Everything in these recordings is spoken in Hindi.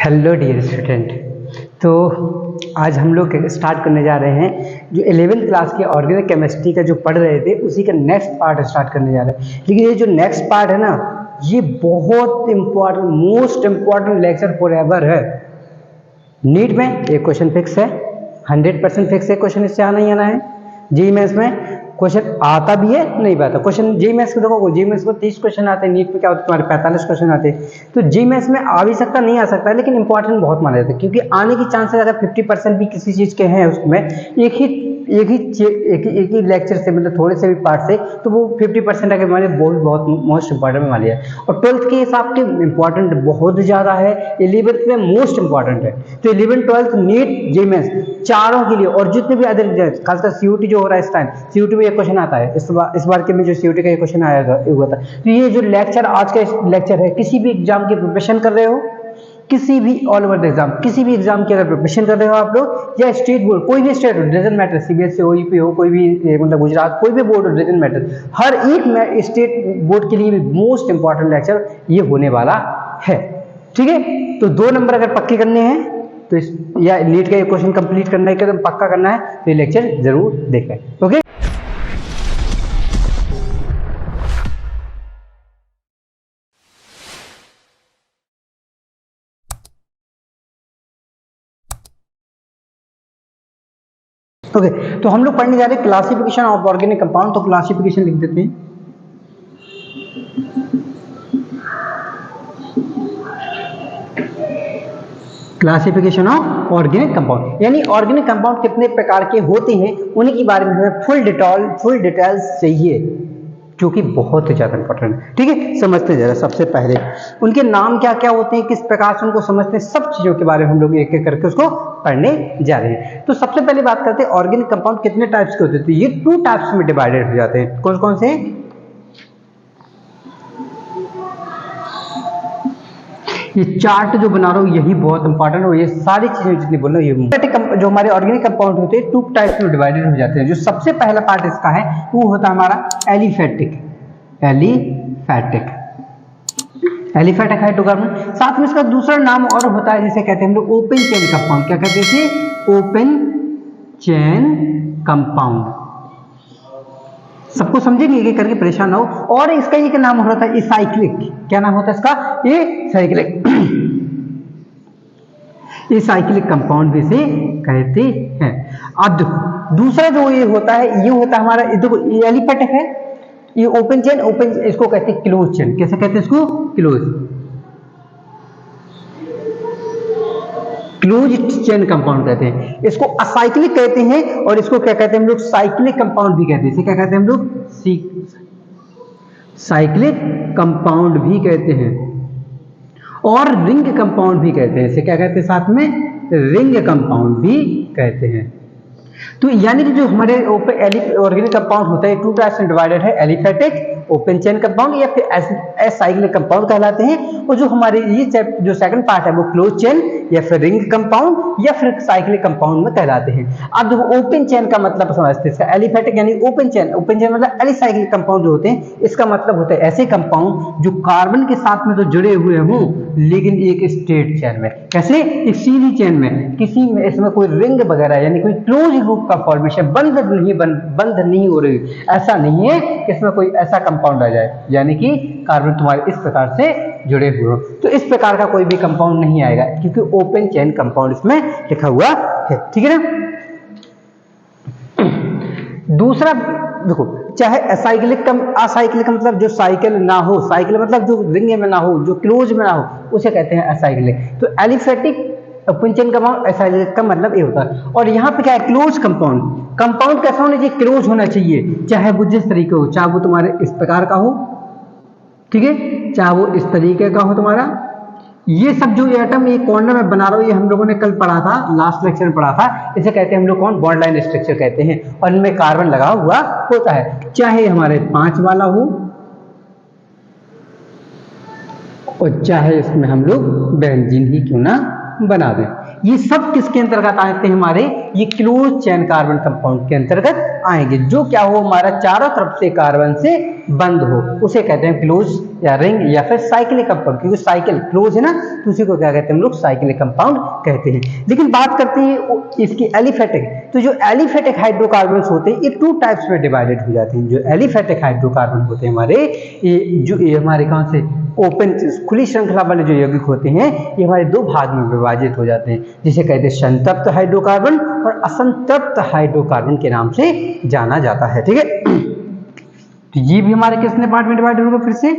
Hello dear student. तो आज हम लोग स्टार्ट करने जा रहे हैं जो 11th क्लास के ऑर्गेनिक केमिस्ट्री का जो पढ़ रहे थे उसी का नेक्स्ट पार्ट स्टार्ट करने जा रहे हैं। लेकिन ये जो नेक्स्ट पार्ट है ना, ये बहुत important, most important lecture for ever है। नीट में एक क्वेश्चन फिक्स है, 100% फिक्स है, क्वेश्चन इससे आना ही आना है। जेईई मेंस में क्वेश्चन आता भी है, नहीं भी आता। क्वेश्चन जेईई मेंस को देखो, जेईई मेंस को 30 क्वेश्चन आते हैं, नीट में क्या होता है तुम्हारे 45 क्वेश्चन आते हैं। तो जेईई मेंस में आ भी सकता, नहीं आ सकता, लेकिन इंपॉर्टेंट बहुत माना जाता है, क्योंकि आने की चांसेस अगर 50% भी किसी चीज़ के हैं उसमें एक ही लेक्चर से, मतलब थोड़े से भी पार्ट से, तो वो 50% अगर हमारे बहुत मोस्ट इंपॉर्टेंट में मान लिया। और 12th के हिसाब के इंपॉर्टेंट बहुत ज़्यादा है, 11th में मोस्ट इंपॉर्टेंट है। तो 11th 12th NEET JEE mains चारों के लिए, और जितने भी अदर खासकर सीयूटी जो हो रहा है इस टाइम, सीयूटी में एक क्वेश्चन आता है। इस बार के में जो सीयूटी का क्वेश्चन आया हुआ था। तो ये जो लेक्चर आज का लेक्चर है, किसी भी एग्जाम की प्रिपरेशन कर रहे हो, किसी भी ऑल ओवर एग्जाम, किसी भी एग्जाम की अगर प्रिपरेशन कर रहे हो आप लोग, या स्टेट बोर्ड, कोई भी स्टेट हो, डजंट मैटर, सीबीएसई हो, यूपी हो, कोई भी मतलब गुजरात, कोई भी बोर्ड हो, डजंट मैटर, हर एक स्टेट बोर्ड के लिए भी मोस्ट इंपॉर्टेंट लेक्चर ये होने वाला है। ठीक है, तो 2 नंबर अगर पक्के करने हैं तो या नीट का ये क्वेश्चन कंप्लीट करना है, एकदम पक्का करना है, तो ये लेक्चर जरूर देखें। Okay, okay. तो हम लोग पढ़ने जा रहे हैं क्लासिफिकेशन ऑफ ऑर्गेनिक कंपाउंड। तो क्लासिफिकेशन लिख देते हैं। क्लासिफिकेशन ऑफ ऑर्गेनिक कंपाउंड, यानी ऑर्गेनिक कंपाउंड कितने प्रकार के होते हैं, उन्हीं के बारे में हमें फुल डिटेल्स चाहिए, क्योंकि बहुत ही ज्यादा इंपॉर्टेंट है। ठीक है, समझते हैं जरा। सबसे पहले उनके नाम क्या क्या होते हैं, किस प्रकार से उनको समझते हैं, सब चीजों के बारे में हम लोग एक एक करके उसको पढ़ने जा रहे हैं। तो सबसे पहले बात करते हैं ऑर्गेनिक कंपाउंड कितने टाइप्स के होते हैं। तो ये 2 टाइप्स में डिवाइडेड हो जाते हैं। कौन कौन से? ये चार्ट जो बना रहा हूँ यही बहुत इंपॉर्टेंट है। ये सारी चीजें जितनी बोल रहा हूँ, ये जो हमारे ऑर्गेनिक कंपाउंड होते हैं 2 टाइप्स में डिवाइडेड हो जाते हैं। जो सबसे पहला पार्ट इसका है वो होता है हमारा एलिफेटिक हाइड्रोकार्बन। साथ में इसका दूसरा नाम और होता है, जिसे कहते हैं हम लोग ओपन चेन कंपाउंड। क्या कहते हैं इसे? Open chain compound. सबको समझेंगे, ये करके परेशान ना हो। और इसका एक नाम हो रहा था एसाइक्लिक। क्या नाम होता है इसका? एसाइक्लिक कंपाउंड भी इसे कहते हैं। अब दूसरा जो ये होता है, ये होता है हमारा, देखो ये एलिफेटिक है, ये ओपन चेन, इसको कहते हैं क्लोज चेन। कैसे कहते हैं इसको? क्लोज चेन कंपाउंड कहते हैं। इसको असाइक्लिक कहते हैं, और इसको क्या कहते हैं हम लोग? साइक्लिक कंपाउंड भी कहते हैं। इसे क्या कहते हैं हम लोग? साइक्लिक कंपाउंड भी कहते हैं, और रिंग कंपाउंड भी कहते हैं। इसे क्या कहते हैं साथ में? रिंग कंपाउंड भी कहते हैं। तो यानी कि जो हमारे ऑर्गेनिक कंपाउंड होता है 2 टाइप्स में डिवाइडेड है, एलिफेटिक, ओपन चेन कंपाउंड, या फिर एसाइक्लिक कंपाउंड कहलाते हैं। और जो हमारे ये जो सेकंड पार्ट है वो क्लोज चेन या फिर रिंग कंपाउंड या फिर साइक्लिक कंपाउंड में कहलाते हैं। अब देखो ओपन चेन का मतलब समझते हैं। इसका एलिफेटिक यानी ओपन चेन मतलब एलिसाइक्लिक कंपाउंड जो होते हैं, इसका मतलब होता है ऐसे कंपाउंड जो कार्बन के साथ में तो जुड़े हुए हों, लेकिन एक स्ट्रेट चेन में। कैसे? एक सीधी चेन में, किसी में इसमें कोई रिंग वगैरह यानी कोई क्लोज ग्रुप का फॉर्मेशन बंध नहीं हो रही। ऐसा नहीं है कि इसमें कोई ऐसा कंपाउंड आ जाए, यानी कि कार्बन तुम्हारे इस प्रकार से जुड़े हुए हो, तो इस प्रकार का कोई भी कंपाउंड नहीं आएगा, क्योंकि ओपन चेन कंपाउंड इसमें लिखा हुआ है। ठीक है ना। दूसरा देखो, चाहे असाइक्लिक का मतलब जो साइकिल ना हो, साइकिल मतलब जो रिंग में ना हो, जो क्लोज में ना हो, उसे कहते हैं असाइक्लिक। तो aliphatic, open chain compound, acyclic का मतलब ये होता है। और यहाँ पे क्या है? क्लोज कंपाउंड कैसा होना चाहिए? क्लोज होना चाहिए, चाहे वो जिस तरीके हो, चाहे वो तुम्हारे इस प्रकार का हो, ठीक है, चाहे वो इस तरीके का हो तुम्हारा। ये सब जो एटम ये कॉर्नर में बना रहा हूं, ये हम लोगों ने कल पढ़ा था, लास्ट लेक्चर में पढ़ा था। इसे कहते हैं हम लोग कौन? बॉन्ड लाइन स्ट्रक्चर कहते हैं, और इनमें कार्बन लगा हुआ होता है, चाहे हमारे 5 वाला हो और चाहे इसमें हम लोग बेंजीन ही क्यों ना बना दें। ये सब किसके अंतर्गत आते हैं? हमारे ये क्लोज चेन कार्बन कंपाउंड के अंतर्गत आएंगे। जो क्या हो? हमारा चारों तरफ से कार्बन से बंद हो, उसे कहते हैं क्लोज या रिंग या फिर साइक्लिक कंपाउंड, क्योंकि साइकिल क्लोज है ना, तो उसी को क्या कहते हैं हम लोग, साइक्लिक कंपाउंड कहते हैं। लेकिन बात करते हैं इसकी एलिफेटिक, तो जो एलिफेटिक हाइड्रोकार्बन होते हैं ये 2 टाइप्स में डिवाइडेड हो जाते हैं। जो एलिफेटिक हाइड्रोकार्बन होते हैं हमारे, ये हमारे कौन से, ओपन खुली श्रृंखला वाले जो यौगिक होते हैं, ये हमारे 2 भाग में विभाजित हो जाते हैं, जिसे कहते हैं संतृप्त हाइड्रोकार्बन और असंतृप्त हाइड्रोकार्बन के नाम से जाना जाता है। ठीक है, तो ये भी हमारे कितने पार्ट में डिवाइड होगा, फिर से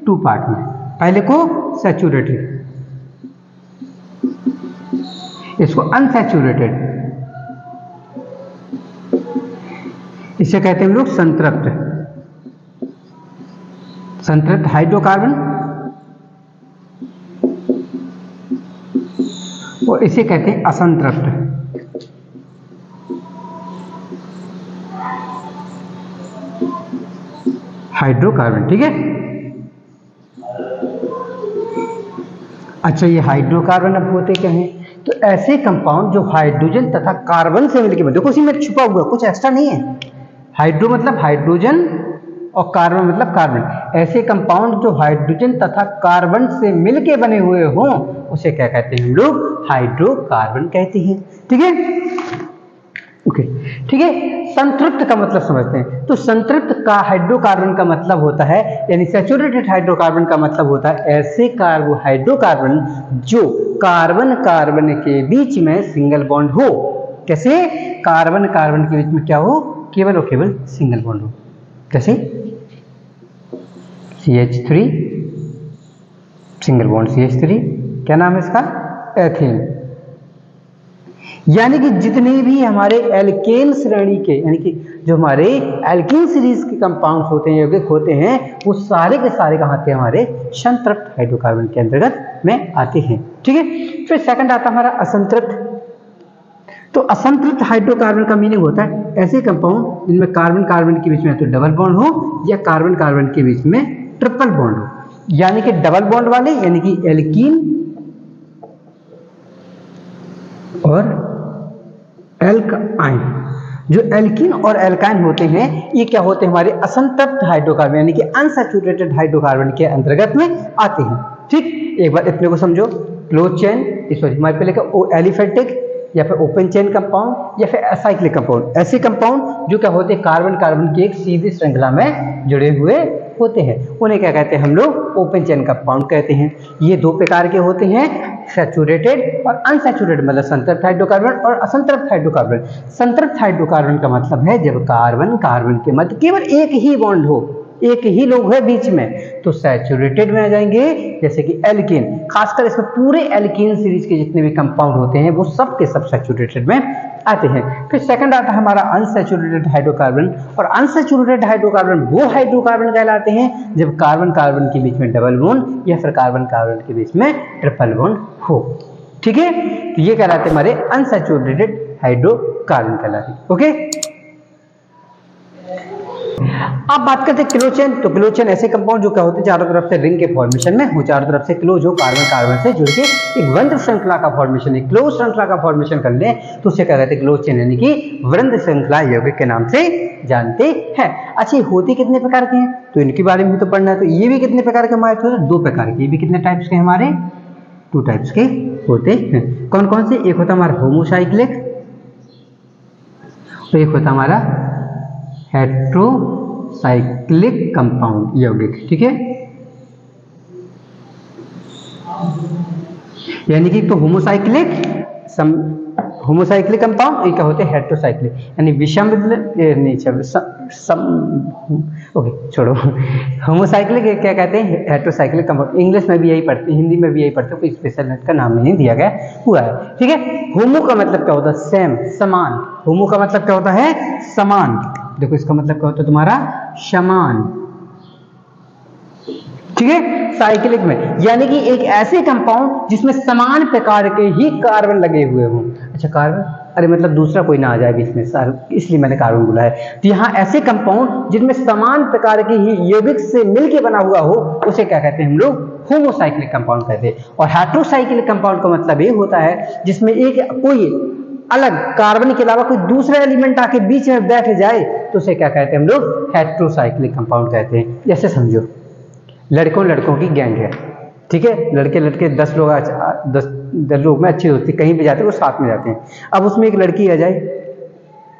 2 पार्ट में। पहले को सैचुरेटेड, इसको अनसैचुरेटेड, इसे कहते हैं हम लोग संतृप्त हाइड्रोकार्बन, और इसे कहते हैं असंतृप्त। हाइड्रोकार्बन। ठीक है, अच्छा ये हाइड्रोकार्बन अब होते क्या हैं, तो ऐसे कंपाउंड जो हाइड्रोजन तथा कार्बन से मिलकर बने, देखो उसी में छुपा हुआ कुछ एक्स्ट्रा नहीं है, हाइड्रो मतलब हाइड्रोजन और कार्बन मतलब कार्बन, ऐसे कंपाउंड जो हाइड्रोजन तथा कार्बन से मिलके बने हुए हों उसे क्या कहते हैं हम लोग, हाइड्रोकार्बन कहते हैं। ठीक है, ओके, ठीक है। संतृप्त का मतलब समझते हैं, तो संतृप्त का हाइड्रोकार्बन का मतलब होता है, यानी सैचुरेटेड हाइड्रोकार्बन का मतलब होता है ऐसे हाइड्रोकार्बन जो कार्बन कार्बन के बीच में सिंगल बॉन्ड हो। कैसे, कार्बन कार्बन के बीच में क्या हो, केवल और केवल सिंगल बॉन्ड हो। कैसे, CH3 सिंगल बॉन्ड CH3, क्या नाम है इसका, एथेन। यानी कि जितने भी हमारे एल्केन श्रेणी के, यानी कि जो हमारे एल्कीन सीरीज के कंपाउंड्स होते हैं, यौगिक होते हैं, वो सारे के सारे कहाँ आते हैं, हमारे संतृप्त हाइड्रोकार्बन के अंतर्गत में आते हैं। ठीक है, फिर सेकंड आता है हमारा असंतृप्त। तो असंतृप्त हाइड्रोकार्बन का मीनिंग होता है ऐसे कंपाउंड जिनमें कार्बन कार्बन के बीच में तो डबल बॉन्ड हो या कार्बन कार्बन के बीच में ट्रिपल बॉन्ड हो। यानी कि डबल बॉन्ड वाले, यानी कि एल्कीन और एल्काइन। जो एल्कीन और एल्काइन होते हैं ये क्या होते हैं, हमारे असंतृप्त हाइड्रोकार्बन यानी कि अनसैचुरेटेड हाइड्रोकार्बन के अंतर्गत में आते हैं। ठीक, एक बार इतने को समझो, क्लोज चेन, सॉरी हमारे पहले का एलिफेटिक या फिर ओपन चेन कंपाउंड या फिर असाइक्लिक कंपाउंड, ऐसे कंपाउंड जो क्या होते हैं कार्बन कार्बन की एक सीधी श्रृंखला में जुड़े हुए होते हैं, उन्हें क्या कहते हैं हम लोग, ओपन चेन कंपाउंड कहते हैं। ये 2 प्रकार के होते हैं, सैचुरेटेड और अनसैचुरेटेड, मतलब संतृप्त हाइड्रोकार्बन और असंतृप्त हाइड्रोकार्बन। संतृप्त हाइड्रोकार्बन का मतलब है जब कार्बन कार्बन के मध्य केवल एक ही बॉन्ड हो, एक ही लोग है बीच में, तो सैचुरेटेड में आ जाएंगे। जैसे कि एल्कीन, खासकर इसमें पूरे एल्कीन सीरीज के जितने भी कंपाउंड होते हैं वो सब के सब सैचुरेटेड में आते हैं। फिर सेकंड आता है हमारा अनसैचुरेटेड हाइड्रोकार्बन, और अनसैचुरेटेड हाइड्रोकार्बन वो हाइड्रोकार्बन कहलाते हैं जब कार्बन कार्बन के बीच में डबल बॉन्ड या फिर कार्बन कार्बन के बीच में ट्रिपल बॉन्ड हो। ठीक है, तो ये कहलाते हैं हमारे अनसैचुरेटेड हाइड्रोकार्बन कहलाते हैं। ओके, अब बात करते हैं क्लोचेन। तो क्लोचेन ऐसे कंपाउंड जो क्या होते हैं चारों तरफ से रिंग के फॉर्मेशन में हो, चारों तरफ से क्लोज हो, कार्बन कार्बन से जुड़ के एक वृंद श्रृंखला का फॉर्मेशन, एक क्लोज श्रृंखला का फॉर्मेशन कर ले तो उसे क्या कहते हैं, क्लोचेन, यानी कि वृंद श्रृंखला यौगिक के नाम से जानते हैं। अच्छा, होते कितने प्रकार के हैं, तो इनके बारे में भी तो पढ़ना है। तो ये भी कितने प्रकार के हमारे होते हैं, 2 प्रकार के। ये भी कितने टाइप्स के हमारे, 2 टाइप्स के होते हैं। कौन कौन से, एक होता हमारा होमोसाइक्लिक, तो एक होता हमारा हेट्रोसाइक्लिक कंपाउंड यौगिक। ठीक है, यानी कि तो होमोसाइक्लिक कंपाउंड, ये क्या होते हैं हेट्रोसाइक्लिक, यानी विषम ओके छोड़ो, होमोसाइक्लिक क्या कहते हैं, हेट्रोसाइक्लिक कंपाउंड। इंग्लिश में भी यही पढ़ते हैं, हिंदी में भी यही पढ़ते हैं, कोई स्पेशल नेट का नाम नहीं दिया गया हुआ है। ठीक है, होमो का मतलब क्या होता है, सेम, समान। होमो का मतलब क्या होता है, समान। देखो इसका मतलब क्या होता है तुम्हारा, समान। ठीक है, साइक्लिक में यानी कि एक ऐसे कंपाउंड जिसमें समान प्रकार के ही कार्बन लगे हुए हों। अच्छा, कार्बन, अरे मतलब दूसरा कोई ना आ जाए बीच में, इसलिए मैंने कार्बन बोला है। तो यहाँ ऐसे कंपाउंड जिनमें समान प्रकार के ही यौगिक से मिलके बना हुआ हो उसे क्या कहते हैं हम लोग, होमोसाइक्लिक कंपाउंड कहते हैं। और हेट्रोसाइक्लिक कंपाउंड का मतलब ये होता है जिसमें एक कोई अलग कार्बन के अलावा कोई दूसरा एलिमेंट आके बीच में बैठ जाए तो उसे क्या कहते हैं हम लोग, हेट्रोसाइक्लिक कंपाउंड कहते हैं। जैसे समझो लड़कों लड़कों की गैंग है, ठीक है, लड़के लड़के 10 लोग 10 लोग में अच्छी दोस्ती, कहीं भी जाते हैं वो साथ में जाते हैं। अब उसमें एक लड़की आ जाए,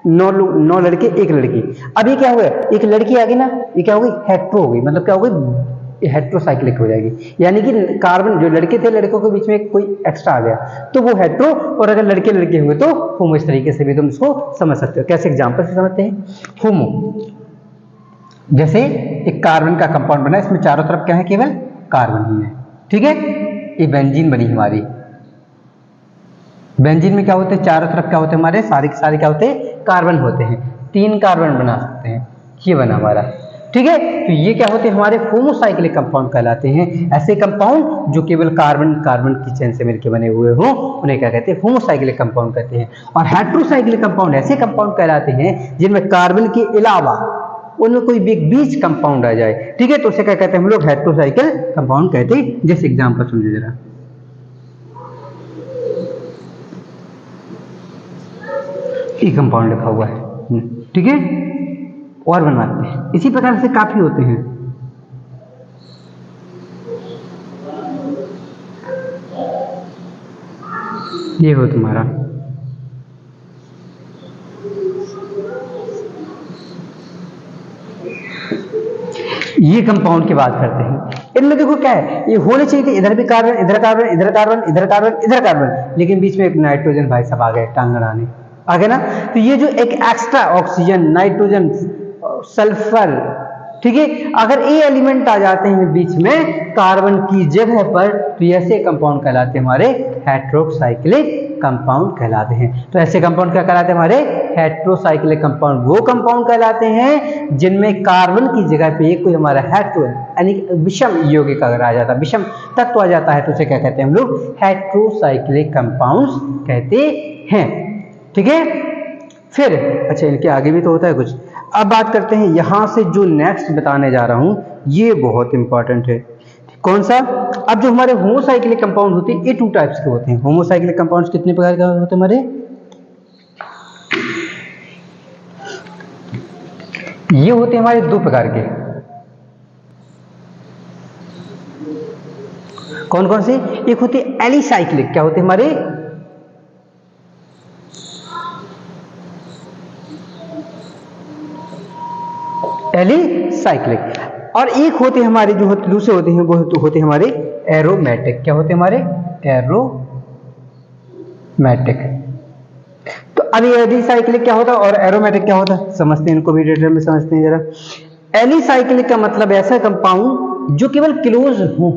9 लड़के एक लड़की, अब ये क्या हुआ, एक लड़की आ गई ना, ये क्या हो गई, हेट्रो हो गई, मतलब क्या हो गई, हेट्रोसाइक्लिक हो जाएगी, यानी कि कार्बन जो लड़के थे लड़कों के बीच में कोई एक्स्ट्रा आ गया तो वो हेट्रो, और अगर लड़के लड़के हुए तो होमो। इस तरीके से भी तुम इसको समझ सकते हो। कैसे एग्जांपल से समझते हैं, होमो, जैसे एक कार्बन का कंपाउंड बना, इसमें चारों तरफ क्या है, केवल कार्बन ही है, ठीक है, ये बेंजीन बनी हमारी। बेंजीन में क्या होते हैं, चारों तरफ क्या होते हैं, हमारे सारे के सारे क्या होते हैं, कार्बन होते हैं, 3 कार्बन बना सकते हैं, ये बना हमारा, ठीक है। तो ये क्या होते हैं, हमारे होमोसाइक्लिक कंपाउंड कहलाते हैं। ऐसे कंपाउंड जो केवल कार्बन कार्बन की चेन से मिलकर बने हुए हों उन्हें क्या कहते हैं, होमोसाइक्लिक कंपाउंड कहते हैं। और हेट्रोसाइक्लिक कंपाउंड ऐसे कंपाउंड कहलाते हैं जिनमें कार्बन के अलावा उनमें कोई बीच कंपाउंड आ जाए, ठीक है, तो उसे क्या कहते हैं हम लोग, हेट्रोसाइक्लिक कंपाउंड कहते हैं। जैसे एग्जांपल समझिए जरा, ई कंपाउंड लिखा हुआ है, ठीक है, और बनवाते हैं, इसी प्रकार से काफी होते हैं। ये हो तुम्हारा, ये कंपाउंड की बात करते हैं। इनमें देखो क्या है, ये होने चाहिए कि इधर भी कार्बन, इधर कार्बन, इधर कार्बन, इधर कार्बन, इधर कार्बन, लेकिन बीच में एक नाइट्रोजन भाई साहब आ गए टांग अड़ाने, आ गए ना। तो ये जो एक एक्स्ट्रा ऑक्सीजन, नाइट्रोजन, सल्फर, ठीक है, अगर ये एलिमेंट आ जाते हैं बीच में कार्बन की जगह पर, तो ऐसे कंपाउंड कहलाते हैं हमारे हेट्रोसाइक्लिक कंपाउंड कहलाते हैं। तो ऐसे कंपाउंड क्या कहलाते हैं हमारे, हेट्रोसाइक्लिक कंपाउंड। वो कंपाउंड कहलाते हैं जिनमें कार्बन की जगह पे कोई हमारा हेट्रो यानी विषम यौगिक अगर आ जाता है, विषम तत्व आ जाता है, तो उसे क्या कहते हैं हम लोग, हेट्रोसाइक्लिक कंपाउंड्स कहते हैं, ठीक है। फिर अच्छा, इनके आगे भी तो होता है कुछ। अब बात करते हैं यहां से जो नेक्स्ट बताने जा रहा हूं, ये बहुत इंपॉर्टेंट है। कौन सा, अब जो हमारे होमोसाइक्लिक कंपाउंड होते हैं ये 2 टाइप्स के होते हैं। होमोसाइक्लिक कंपाउंड्स कितने प्रकार के होते हैं हमारे, ये होते हैं हमारे 2 प्रकार के। कौन कौन से, एक होते हैं एलिसाइक्लिक, क्या होते हैं हमारे, एलिसाइक्लिक, और एक होते हैं हमारे जो होते दूसरे होते हैं वो होते हैं हमारे एरोमेटिक। क्या होते हैं हमारे, एरोमेटिक। तो अब ये एलिसाइक्लिक क्या होता है और एरोमेटिक क्या होता है, समझते हैं, इनको भी डिटेल में समझते हैं जरा। एलिसाइक्लिक का मतलब ऐसा कंपाउंड जो केवल क्लोज हो,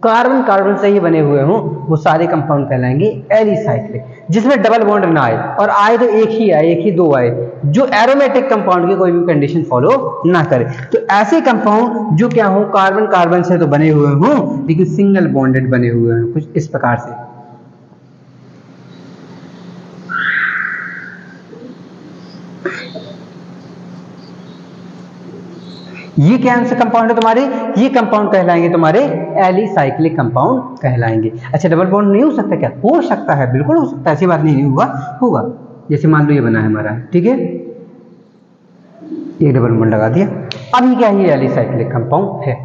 कार्बन कार्बन से ही बने हुए हों, वो सारे कंपाउंड कहलाएंगे एलिसाइक्लिक, जिसमें डबल बॉन्ड ना आए, और आए तो एक ही आए, एक ही 2 आए, जो एरोमेटिक कंपाउंड की कोई भी कंडीशन फॉलो ना करे। तो ऐसे कंपाउंड जो क्या हो, कार्बन कार्बन से तो बने हुए हों लेकिन सिंगल बॉन्डेड बने हुए हैं, कुछ इस प्रकार से। ये क्या से कंपाउंड है तुम्हारे, ये कंपाउंड कहलाएंगे तुम्हारे एलिसाइक्लिक कंपाउंड कहलाएंगे। अच्छा, डबल बॉन्ड नहीं हो सकता क्या, हो सकता है, बिल्कुल हो सकता है, ऐसी बात नहीं हुआ, होगा। जैसे मान लो ये बना है हमारा, ठीक है, ये डबल बॉन्ड लगा दिया, अब ये क्या है, ये एलिसाइक्लिक कंपाउंड है।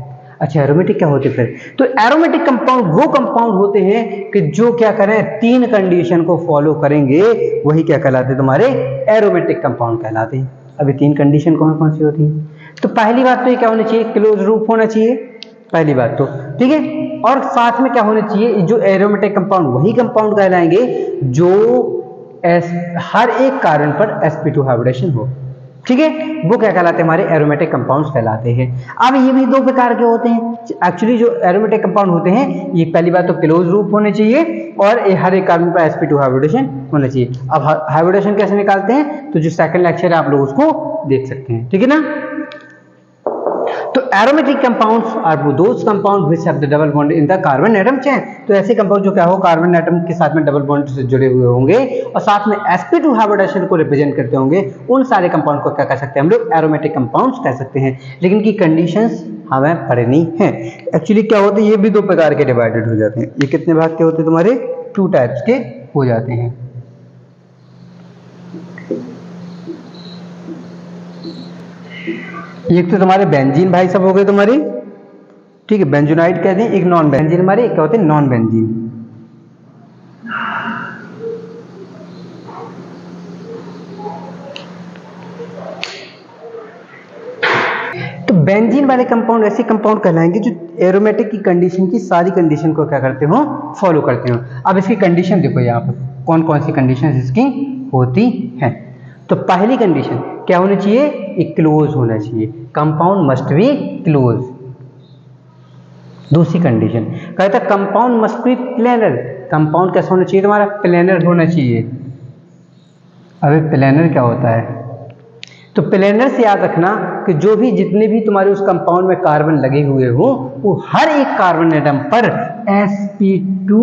अच्छा, एरोमेटिक क्या होते हैं फिर, तो एरोमेटिक कंपाउंड वो कंपाउंड होते हैं कि जो क्या करें, 3 कंडीशन को फॉलो करेंगे, वही क्या कहलाते हैं तुम्हारे एरोमेटिक कंपाउंड कहलाते हैं। अभी 3 कंडीशन कौन कौन सी होती है, तो पहली बात तो ये क्या होना चाहिए, क्लोज रूप होना चाहिए, पहली बात तो, ठीक है, और साथ में क्या होना चाहिए, जो एरोमेटिक कंपाउंड वही कंपाउंड कहलाएंगे जो हर एक कार्बन पर sp2 हाइब्रिडेशन हो, ठीक है, वो क्या कहलाते हैं हमारे एरोमेटिक कंपाउंड्स कहलाते हैं। अब ये भी 2 प्रकार के होते हैं एक्चुअली, जो एरोमेटिक कंपाउंड होते हैं, ये पहली बात तो क्लोज रूप होने चाहिए और हर एक कार्बन पर sp2 हाइब्रिडेशन होना चाहिए। अब हाइब्रिडेशन कैसे निकालते हैं, तो जो सेकंड लेक्चर है आप लोग उसको देख सकते हैं, ठीक है ना। तो aromatic compounds are those compound which have the double bond in the carbon atom chain. तो ऐसे कंपाउंड जो क्या हो, कार्बन एटम के साथ में डबल बॉन्ड से जुड़े हुए होंगे और साथ में sp2 हाइब्रिडेशन को रिप्रेजेंट करते होंगे, उन सारे कंपाउंड को क्या कह सकते हैं हम लोग, एरोमेटिक कंपाउंड्स कह सकते हैं। लेकिन की कंडीशंस हमें पढ़नी है। एक्चुअली क्या होते हैं, ये भी 2 प्रकार के डिवाइडेड हो जाते हैं। ये कितने भाग के होते हैं तुम्हारे, 2 टाइप्स के हो जाते हैं। एक तो तुम्हारे बेंजीन भाई सब हो गए तुम्हारे, ठीक है, बेंजोनाइड कहते हैं, एक नॉन बेंजीन हमारे क्या होते हैं, नॉन बेंजीन। तो बेंजीन वाले कंपाउंड ऐसे कंपाउंड कहलाएंगे जो एरोमेटिक की कंडीशन की सारी कंडीशन को क्या करते हो, फॉलो करते हो। अब इसकी कंडीशन देखो, यहाँ पर कौन कौन सी कंडीशन इसकी होती है। तो पहली कंडीशन क्या होनी चाहिए, एक क्लोज होना चाहिए, कंपाउंड मस्ट बी क्लोज। दूसरी कंडीशन कहता है compound must be planar, compound कैसा होना चाहिए तुम्हारा, प्लेनर होना चाहिए। अबे प्लेनर क्या होता है, तो प्लेनर से याद रखना कि जो भी जितने भी तुम्हारे उस कंपाउंड में कार्बन लगे हुए हो वो हर एक कार्बन एटम पर sp2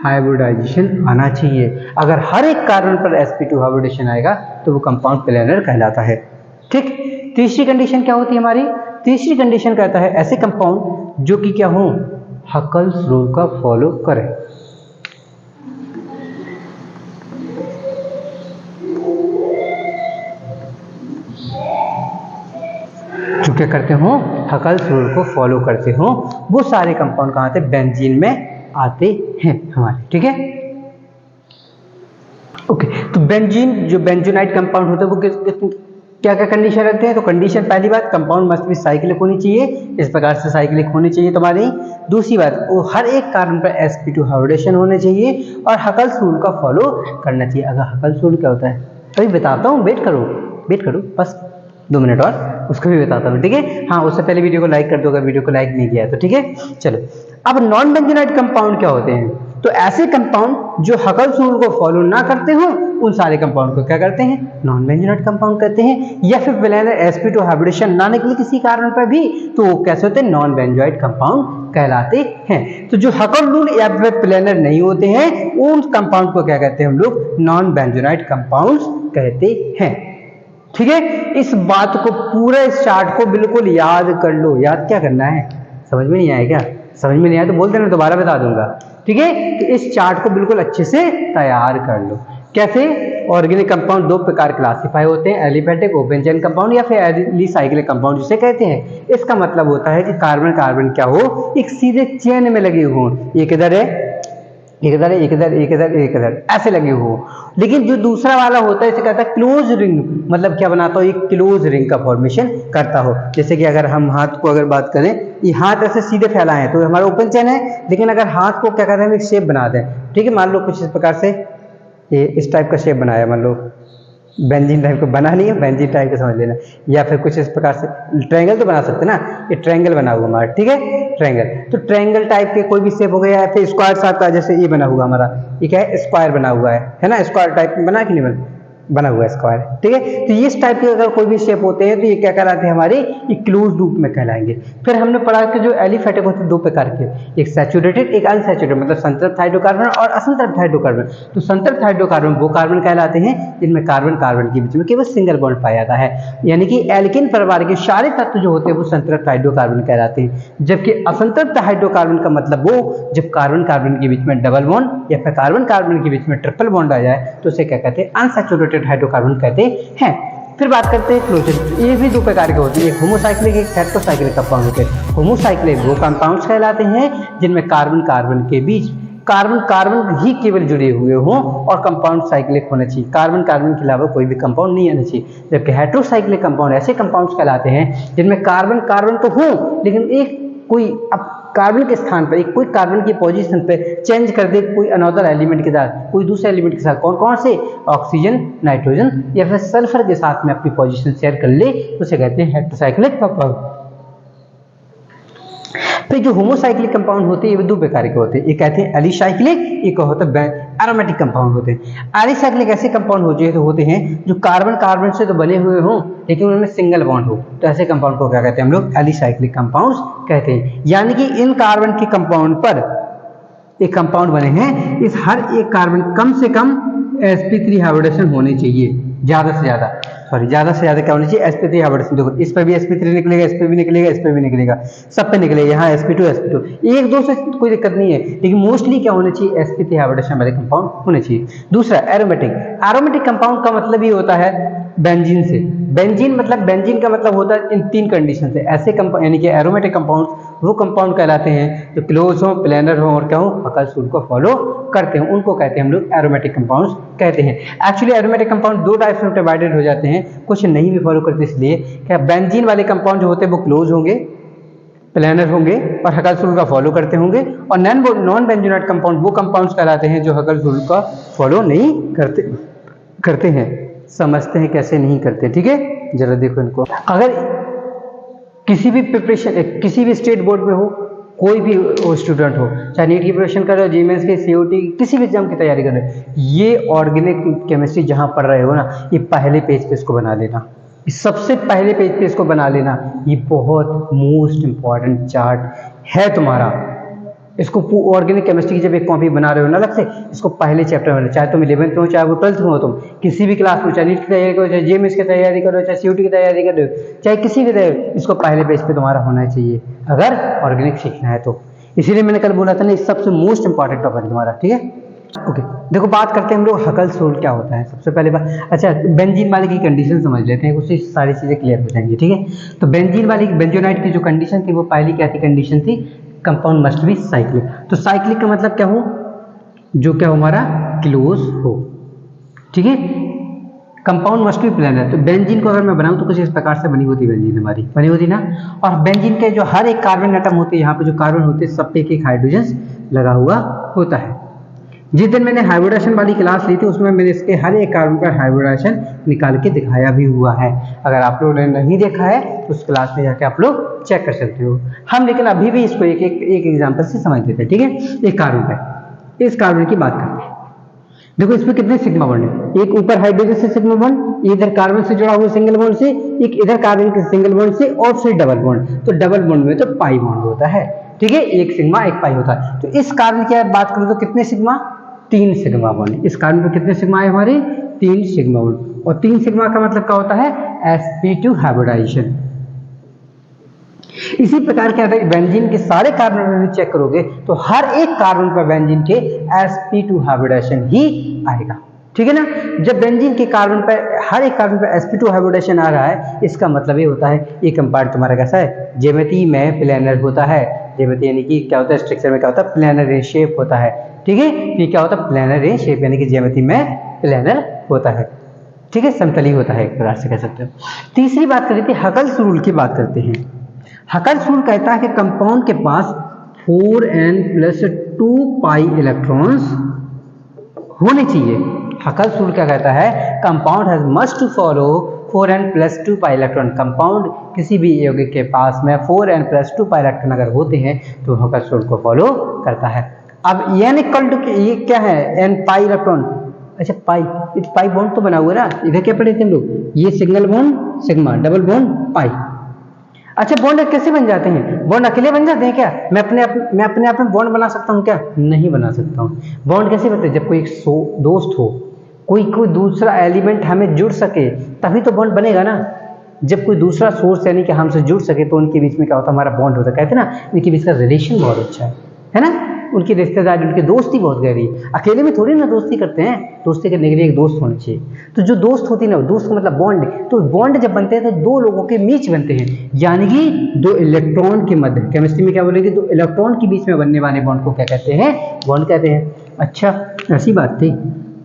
हाइब्रिडाइजेशन आना चाहिए। अगर हर एक कार्बन पर sp2 हाइब्रिडेशन आएगा तो वो कंपाउंड प्लेनर कहलाता है। ठीक, तीसरी कंडीशन क्या होती है हमारी, तीसरी कंडीशन कहता है ऐसे कंपाउंड जो कि क्या हो, हकल्स रूल का फॉलो करें। जो क्या करते हो, हकल्स रूल को फॉलो करते हो, वो सारे कंपाउंड कहाँ आते हैं, बेंजीन में आते हैं हमारे। ठीक है, ओके। तो बेंजीन जो बेंजोनाइड कंपाउंड होता है वो क्या क्या कंडीशन रखते हैं, तो कंडीशन पहली बात कंपाउंड मस्ट बी साइक्लिक होनी चाहिए, इस प्रकार से साइक्लिक होनी चाहिए तुम्हारी। दूसरी बात वो हर एक कार्बन पर sp2 हाइब्रिडेशन होने चाहिए और हकल्स रूल का फॉलो करना चाहिए। अगर हकल्स रूल क्या होता है अभी बताता हूँ, वेट करो बस 2 मिनट और, उसको भी बताता हूँ। ठीक है, हाँ उससे पहले वीडियो को लाइक कर दो अगर वीडियो को लाइक नहीं किया है तो। ठीक है, चलो अब नॉन बेंजोनाइड कंपाउंड क्या होते हैं, तो ऐसे कंपाउंड जो हकल्स रूल को फॉलो ना करते हो उन सारे कंपाउंड को क्या करते हैं, नॉन बेंजोनाइड कंपाउंड कहते हैं। या फिर प्लेनर sp2 हाइब्रिडेशन ना निकले किसी कारण पर भी तो वो कैसे होते हैं, नॉन बेंजोनाइड कंपाउंड कहलाते हैं। तो जो हकल रूल या फिर प्लेनर नहीं होते हैं उन कंपाउंड को क्या कहते हैं हम लोग, नॉन बेंजोनाइड कंपाउंड्स कहते हैं। ठीक है, इस बात को पूरा इस चार्ट को बिल्कुल याद कर लो। याद क्या करना है, समझ में नहीं आया क्या, समझ में नहीं आया तो बोल देना, दोबारा बता दूंगा। ठीक है, तो इस चार्ट को बिल्कुल अच्छे से तैयार कर लो। कैसे, ऑर्गेनिक कंपाउंड 2 प्रकार क्लासिफाई होते हैं, एलिफेटिक ओपन चेन कंपाउंड या फिर एलिसाइक्लिक कंपाउंड जिसे कहते हैं। इसका मतलब होता है कि कार्बन कार्बन क्या हो, एक सीधे चेन में लगे हो, एक इधर है एक इधर एक इधर एक इधर एक इधर ऐसे लगे हो। लेकिन जो दूसरा वाला होता है इसे कहता है क्लोज रिंग, मतलब क्या बनाता हो, एक क्लोज रिंग का फॉर्मेशन करता हो। जैसे कि अगर हम हाथ को अगर बात करें, ये हाथ ऐसे सीधे फैलाए हैं तो हमारा ओपन चेन है, लेकिन अगर हाथ को क्या कहते हैं हम एक शेप बना दें, ठीक है, मान लो कुछ इस प्रकार से ये इस टाइप का शेप बनाया, मान लो बेंजीन टाइप को बना नहीं है, बेंजीन टाइप का समझ लेना, या फिर कुछ इस प्रकार से ट्रायंगल तो बना सकते ना, ये ट्रायंगल बना हुआ हमारा। ठीक है, ट्रायंगल, तो ट्रायंगल टाइप के कोई भी शेप हो गया, या फिर स्क्वायर टाइप का, जैसे ये बना हुआ हमारा, ये क्या है, स्क्वायर बना हुआ है ना, स्क्वायर टाइप बना कि नहीं बना हुआ है स्क्वायर। ठीक है, तो इस टाइप के अगर कोई भी शेप होते हैं तो ये क्या कहलाते हैं हमारे, ये क्लोज लूप में कहलाएंगे। फिर हमने पढ़ा कि जो एलिफेटिक होते हैं 2 प्रकार के, एक सैचुरेटेड एक अनसैचुरेटेड, मतलब संतृप्त हाइड्रोकार्बन और असंतृप्त हाइड्रोकार्बन। तो संतृप्त हाइड्रोकार्बन वो कार्बन कहलाते हैं जिनमें कार्बन कार्बन के बीच में केवल सिंगल बॉन्ड पाया जाता है, यानी कि एल्केन परिवार के सारे तत्व जो होते हैं वो संतृप्त हाइड्रोकार्बन कहलाते हैं। जबकि असंतृप्त हाइड्रोकार्बन का मतलब वो जब कार्बन कार्बन के बीच में डबल बॉन्ड या फिर कार्बन कार्बन के बीच में ट्रिपल बॉन्ड आ जाए तो उसे क्या कहते हैं, अनसैचुरेटेड हाइड्रोकार्बन कहते हैं। फिर बात करते हैं क्लोजर, ये भी 2 प्रकार के होते हैं, एक होमोसाइक्लिक एक हेटेरोसाइक्लिक कंपाउंड होते हैं। होमोसाइक्लिक वो कंपाउंड्स कहलाते हैं जिनमें कार्बन कार्बन के बीच कार्बन कार्बन ही केवल जुड़े हुए हों और कंपाउंड साइक्लिक होना चाहिए, कार्बन कार्बन के अलावा कोई भी कंपाउंड नहीं आना चाहिए। जबकि हेटेरोसाइक्लिक कंपाउंड ऐसे कंपाउंड्स कहलाते हैं जिनमें कार्बन कार्बन तो हो लेकिन एक कोई अब कार्बन के स्थान पर एक कोई कार्बन की पोजीशन पे चेंज कर दे कोई अनदर एलिमेंट के साथ, कोई दूसरे एलिमेंट के साथ, कौन कौन से, ऑक्सीजन, नाइट्रोजन या फिर सल्फर के साथ में अपनी पोजीशन शेयर कर ले, उसे कहते हैं हेटेरोसाइक्लिक कंपाउंड। फिर जो होमोसाइक्लिक कंपाउंड होते हैं ये 2 प्रकार के होते हैं, एक कहते हैं एलिसाइक्लिक, एक होता है एरोमेटिक कंपाउंड होते हैं। एलिसाइक्लिक ऐसे कंपाउंड होते हैं जो कार्बन कार्बन से तो बने हुए हों लेकिन उनमें सिंगल बॉन्ड हो, तो ऐसे कंपाउंड को क्या कहते हैं हम लोग, एलिसाइक्लिक कंपाउंड्स कहते हैं। यानी कि इन कार्बन के कंपाउंड पर एक कंपाउंड बने हैं, इस हर एक कार्बन कम से कम sp3 हाइब्रिडेशन होनी चाहिए, ज्यादा से ज्यादा क्या होनी चाहिए, sp3 हाइब्रिडेशन। देखो इस पर भी sp3 निकलेगा, इस पर भी निकलेगा, इस पर भी निकलेगा, सब पे निकलेगा, यहाँ sp2 एक दो से कोई दिक्कत नहीं है, लेकिन मोस्टली क्या होना चाहिए, sp3 हाइब्रिडेशन वाले कंपाउंड होने चाहिए। दूसरा एरोमेटिक, एरोमेटिक कंपाउंड का मतलब ये होता है बेंजीन से। बेंजीन का मतलब होता है इन 3 कंडीशन से ऐसे कंपाउंड यानी कि एरोमेटिक कंपाउंड वो कंपाउंड कहलाते हैं जो क्लोज हो, प्लेनर हो और क्या हो, हकल्स रूल को फॉलो करते हैं, उनको कहते हैं हम लोग एरोमेटिक कंपाउंड्स कहते हैं। एक्चुअली एरोमेटिक कंपाउंड 2 टाइप्स में डिवाइडेड हो जाते हैं, कुछ नहीं भी फॉलो करते, इसलिए क्या बेंजीन वाले कंपाउंड जो होते हैं वो क्लोज होंगे, प्लेनर होंगे और हकल्स रूल का फॉलो करते होंगे, और नॉन बेंजोनाइट कंपाउंड वो कंपाउंड्स कहलाते हैं जो हकल्स रूल का फॉलो नहीं करते हैं। समझते हैं कैसे नहीं करते, ठीक है, जरा देखो इनको। अगर किसी भी प्रिपरेशन, किसी भी स्टेट बोर्ड में हो, कोई भी स्टूडेंट हो, चाहे नीट की प्रिपरेशन कर रहे हो, जीएमएस की, सीओटी किसी भी एग्जाम की तैयारी कर रहे हो, ये ऑर्गेनिक केमिस्ट्री जहां पढ़ रहे हो ना, ये पहले पेज पे इसको बना लेना, सबसे पहले पेज पे इसको बना लेना। ये बहुत मोस्ट इंपॉर्टेंट चार्ट है तुम्हारा। इसको ऑर्गेनिक केमिस्ट्री की जब एक कॉपी बना रहे हो ना अलग से, इसको पहले चैप्टर में, चाहे तुम 11th में हो, चाहे वो 12th में हो, तुम किसी भी क्लास में, चाहे नीट की तैयारी करो, चाहे जेएमएस की तैयारी करो, चाहे सीयूटी की तैयारी करो, चाहे किसी की तैयारी, इसको पहले पेज पे तुम्हारा होना चाहिए अगर ऑर्गेनिक सीखना है तो। इसीलिए मैंने कल बोला था ना, सबसे मोस्ट इंपॉर्टेंट टॉपिक तुम्हारा, ठीक है। ओके, देखो बात करते हैं हम लोग हकल्स रूल क्या होता है। सबसे पहले बात, अच्छा बेंजीन वाले की कंडीशन समझ लेते हैं, उससे सारी चीजें क्लियर हो जाएंगी, ठीक है। तो बेंजीन वाली, बेंजोनाइट की जो कंडीशन थी वो पहली क्या थी कंडीशन थी, कंपाउंड मस्ट बी साइक्लिक। तो साइक्लिक का मतलब क्या हो, जो क्या हमारा क्लोज हो, ठीक है। Compound must be planar. तो बेंजीन को अगर मैं बनाऊं तो कुछ इस प्रकार से बनी होती बेंजीन हमारी, बनी होती ना। और बेंजीन के जो हर एक कार्बन एटम होते हैं, यहाँ पे जो कार्बन होते हैं सब पे एक हाइड्रोजन लगा हुआ होता है। जिस दिन मैंने हाइब्रिडेशन वाली क्लास ली थी उसमें मैंने इसके हर एक कार्बन पर हाइब्रिडेशन निकाल के दिखाया भी हुआ है। अगर आप लोगों ने नहीं देखा है तो उस क्लास में जाके आप लोग चेक कर सकते हो। हम लेकिन अभी भी इसको एक एग्जांपल से समझ लेते हैं, ठीक है। एक कार्बन पे, इस कार्बन की बात करते हैं। देखो इसमें कितने सिग्मा बॉन्ड है, एक ऊपर हाइड्रोजन से सिग्मा बॉन्ड, इधर कार्बन से जुड़ा हुआ सिंगल बॉन्ड से, एक इधर कार्बन के सिंगल बॉन्ड से, और फिर डबल बॉन्ड। तो डबल बॉन्ड में तो पाई बॉन्ड होता है, ठीक है, एक सिग्मा एक पाई होता है। तो इस कार्बन की बात करूं तो कितने सिग्मा, 3 सिग्मा बॉन्ड। इस कार्बन पे कितने सिग्मा है हमारे, 3 सिग्मा बॉन्ड। और 3 सिग्मा का मतलब क्या होता है, sp2 हाइब्रिडाइजेशन। इसी प्रकार क्या है, बेंजीन के सारे कार्बन में चेक करोगे तो हर एक कार्बन पर बेंजीन के sp2 हाइब्रिडेशन ही आएगा, ठीक है ना। जब बेंजीन के कार्बन पर, हर एक कार्बन पर sp2 हाइब्रिडेशन आ रहा है, इसका मतलब ये होता है ये कंपाउंड तुम्हारा कैसा है, ज्यामिति में प्लेनर होता है। ज्यामिति यानी कि क्या होता है, स्ट्रक्चर में क्या होता है, प्लेनर इन शेप होता है, ठीक है। ये क्या होता है, प्लेनर इन शेप यानी कि ज्यामिति में प्लेनर होता है, ठीक है, समतली होता है, एक प्रकार से कह सकते हो। तीसरी बात कर रही थी, हकल्स रूल की बात करते हैं। हकल्स रूल कहता है कि कंपाउंड के पास 4n+2 इलेक्ट्रॉन्स होने चाहिए। हकल्स रूल क्या कहता है, compound has must follow 4n+2 electron. Compound किसी भी यौगिक के पास में 4n+2 इलेक्ट्रॉन अगर होते हैं तो हकल्स रूल को फॉलो करता है। अब n इक्वल टू ये क्या है, n पाई इलेक्ट्रॉन, अच्छा पाई, इस पाई बॉन्ड तो बना हुआ ना, इधर क्या पढ़े थे हम लोग, ये single bond sigma, double bond pi. अच्छा बॉन्ड कैसे बन जाते हैं, बॉन्ड अकेले बन जाते हैं क्या, मैं अपने आप में बॉन्ड बना सकता हूँ क्या, नहीं बना सकता हूँ। बॉन्ड कैसे बनते हैं, जब कोई एक दोस्त हो, कोई दूसरा एलिमेंट हमें जुड़ सके तभी तो बॉन्ड बनेगा ना। जब कोई दूसरा सोर्स यानी कि हमसे जुड़ सके तो उनके बीच में क्या होता है, हमारा बॉन्ड होता है। कहते हैं ना इनके बीच का रिलेशन बहुत अच्छा है ना, उनकी रिश्तेदारी, उनकी दोस्ती बहुत गहरी। अकेले में थोड़ी ना दोस्ती करते हैं, दोस्ती करने के लिए एक दोस्त होना चाहिए। तो जो दोस्त होती है ना, दोस्त का मतलब बॉन्ड। तो बॉन्ड जब बनते हैं तो 2 लोगों के बीच बनते हैं, यानी कि 2 इलेक्ट्रॉन के मध्य, केमिस्ट्री में क्या बोलेंगे, 2 इलेक्ट्रॉन के बीच में बनने वाले बॉन्ड को क्या कहते हैं, बॉन्ड कहते हैं। अच्छा ऐसी बात थी,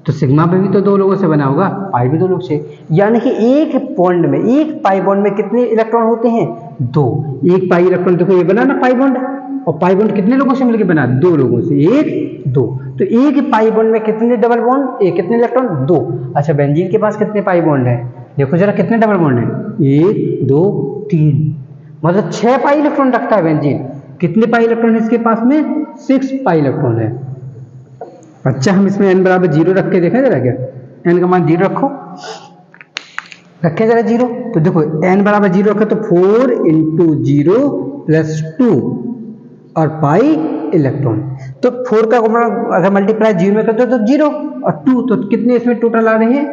तो सिग्मा पे भी तो 2 लोगों से बना होगा, पाई भी 2 लोग से, यानी कि एक बॉन्ड में, एक पाई बॉन्ड में कितने इलेक्ट्रॉन होते हैं, 2। एक पाई इलेक्ट्रॉन, देखो ये बना ना पाई बॉन्ड, और पाई बॉन्ड कितने लोगों से मिलकर बना, 2 लोगों से, 1 2। तो एक पाई बॉन्ड में कितने डबल बॉन्ड, एक कितने इलेक्ट्रॉन, 2। अच्छा बेंजीन के पास कितने पाई बॉन्ड है, देखो जरा कितने डबल बॉन्ड है, 1 2 3, मतलब 6 पाई इलेक्ट्रॉन रखता है बेंजीन। कितने पाई इलेक्ट्रॉन है इसके पास में, 6 पाई इलेक्ट्रॉन है। अच्छा हम इसमें n बराबर 0 रख के देखें जरा, क्या n का मान 0 रखो, रखें जरा 0। तो देखो n बराबर 0 रखे तो 4 × 0 + 2 और पाई इलेक्ट्रॉन। तो 4 का अगर मल्टीप्लाई 0 में करते हो तो 0 और 2, तो कितने इसमें टोटल आ रहे हैं,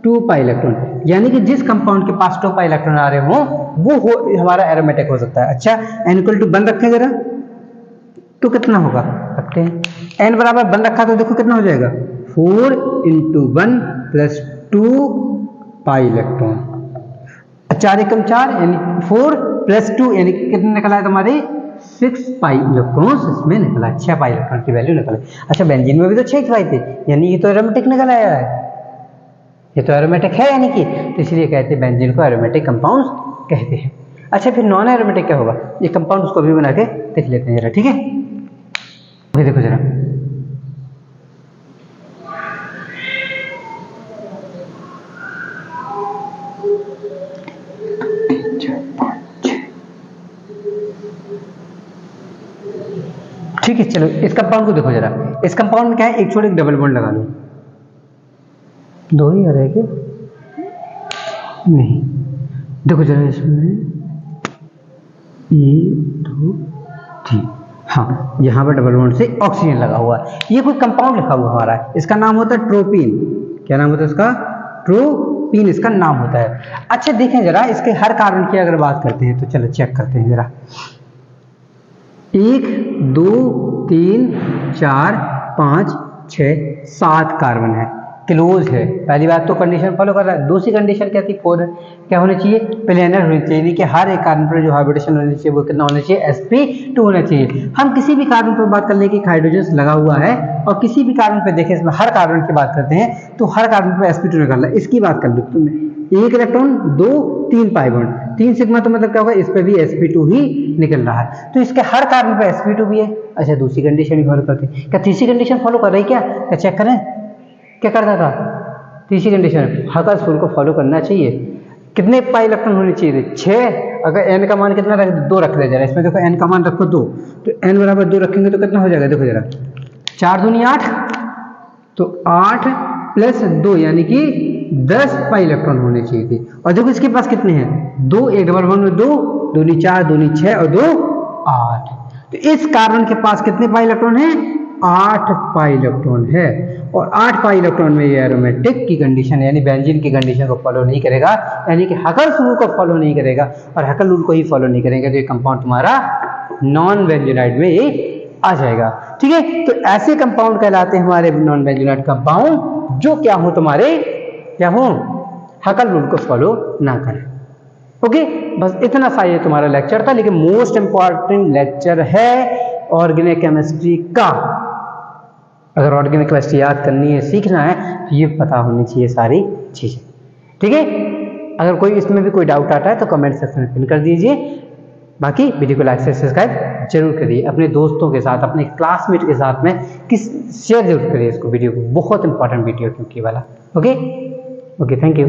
2 पाई इलेक्ट्रॉन। यानी कि जिस कंपाउंड के पास 2 पाई इलेक्ट्रॉन आ रहे हो वो हमारा एरोमेटिक हो सकता है। अच्छा n = 1 रखें जरा, तो कितना होगा, रखते हैं n बराबर 1 रखा तो देखो कितना हो जाएगा, 4 × 1 + 2 पाई इलेक्ट्रॉन। 4 एकम 4 यानी 4 प्लस 2 यानी कितने निकला है तुम्हारे 6 पाई इलेक्ट्रॉन्स इसमें निकला, 6 पाई इलेक्ट्रॉन की वैल्यू निकला। अच्छा बेंजीन में भी तो 6 पाई थे, यानी ये तो एरोमेटिक निकल आया है, ये तो एरोमेटिक है यानी कि, तो इसलिए कहते हैं बेंजीन को एरोमेटिक कंपाउंड कहते हैं। अच्छा फिर नॉन एरोमेटिक क्या होगा, ये कंपाउंड उसको भी बना के देख लेते हैं जरा, ठीक है। देखो जरा ठीक है, चलो इस कंपाउंड को देखो जरा, इस कंपाउंड में क्या है, एक छोड़ एक डबल बॉन्ड लगा लो, 2 ही आ रहा है क्या, नहीं देखो जरा इसमें 1 2 3, हाँ यहाँ पर डबल बॉन्ड से ऑक्सीजन लगा हुआ है, ये कोई कंपाउंड लिखा हुआ हमारा है, इसका नाम होता है ट्रोपिन। क्या नाम होता है इसका, ट्रोपिन इसका नाम होता है। अच्छा देखें जरा इसके हर कार्बन की अगर बात करते हैं तो चलो चेक करते हैं जरा, 1 2 3 4 5 6 7 कार्बन है, क्लोज है। पहली बात तो कंडीशन फॉलो कर रहा है, दूसरी कंडीशन क्या थी, 4 है। क्या होना चाहिए, प्लेनर होनी चाहिए, कि हर एक कार्बन पर जो हाइब्रिडेशन होनी चाहिए वो कितना होना चाहिए, sp2 होना चाहिए। हम किसी भी कार्बन पर बात कर ले कि हाइड्रोजन लगा हुआ है, और किसी भी कार्बन पर देखें, इसमें हर कार्बन की बात करते हैं तो हर कार्बन पर sp2 निकल रहा है। इसकी बात कर लो तुमने, 1 इलेक्ट्रॉन 2 3 पाई बॉन्ड 3 सिग्मा, तो मतलब क्या होगा, इस पे भी sp2 ही निकल रहा है, तो इसके हर कार्बन पे sp2 भी है। अच्छा दूसरी कंडीशन भी फॉलो करते हैं, क्या तीसरी कंडीशन फॉलो कर रही क्या चेक करें, क्या करता था, तीसरी कंडीशन हकर्स रूल को फॉलो करना चाहिए। कितने पाई इलेक्ट्रॉन होने चाहिए थे, 6। अगर n का मान कितना रख, 2 रख दे जरा, इसमें देखो n का मान रखो 2, तो n बराबर 2 रखेंगे तो कितना हो जाएगा, देखो जरा 4 दूनी 8, तो 8 प्लस 2 यानी कि 10 पाई इलेक्ट्रॉन होने चाहिए थे। और देखो इसके पास कितने हैं, 2, एक डबल बॉन्ड में 2, 2 नी 4, 2 नी 6 और 2 8, तो इस कार्बन के पास कितने पाई इलेक्ट्रॉन है, 8 पाई इलेक्ट्रॉन है। और 8 पाई इलेक्ट्रॉन में ये एरोमेटिक की कंडीशन यानी बेंजीन की कंडीशन को फॉलो नहीं करेगा, यानी कि हकर्स रूल को फॉलो नहीं करेगा, और हकल रूल को ही फॉलो नहीं करेंगे तो ये कंपाउंड तुम्हारा नॉन बेंजोनाइड में ये आ जाएगा, ठीक है। तो ऐसे कंपाउंड कहलाते हैं हमारे नॉन बेंजोनाइड कंपाउंड जो क्या हो, तुम्हारे क्या हो, हकल रूल को फॉलो ना करें। ओके, बस इतना सा ये तुम्हारा लेक्चर था, लेकिन मोस्ट इंपॉर्टेंट लेक्चर है ऑर्गेनिक केमिस्ट्री का। अगर ऑर्गेनिक केमिस्ट्री याद करनी है, सीखना है, तो ये पता होनी चाहिए सारी चीजें, ठीक है। अगर कोई इसमें भी कोई डाउट आता है तो कमेंट सेक्शन में पिन कर दीजिए। बाकी वीडियो को लाइक से सब्सक्राइब जरूर करिए, अपने दोस्तों के साथ, अपने क्लासमेट के साथ में शेयर जरूर करिए इसको, वीडियो को, बहुत इंपॉर्टेंट वीडियो क्योंकि वाला। Okay, thank you.